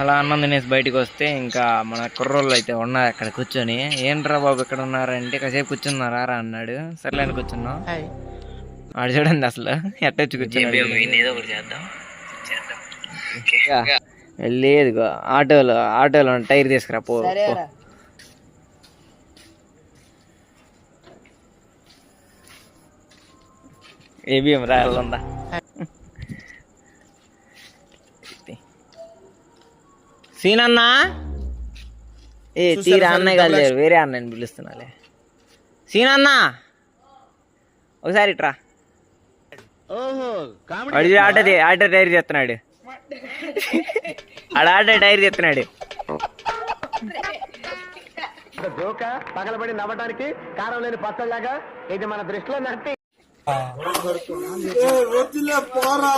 అలా అన్నం తినేసి బయటకు వస్తే ఇంకా మన కుర్రోళ్ళు అయితే ఉన్నారు అక్కడ కూర్చొని. ఏంట్రా బాబు ఇక్కడ ఉన్నారంటే కాసేపు కూర్చున్నారా రా అన్నాడు. సర్లేని కూర్చున్నాం. ఆడు చూడండి అసలు ఎట్టొచ్చి కూర్చున్నాడు. లేదు ఆటోలో టైర్ తీసుకురా పో. ఏబిఎం రాయాలందా సీనన్నా? ఏ తీరా అన్నయ్య కాదు, వేరే అన్నయ్యని పిలుస్తున్నాలే. సీనన్నా ఒకసారి ఇట్రా. ఆటో టైర్ చేస్తున్నాడు. ఆటో టైర్ చేస్తున్నాడు. జోక పగలబడి నవ్వడానికి కారం లేని పచ్చలాగా ఇది మన దృష్టిలో నట్టి పోరా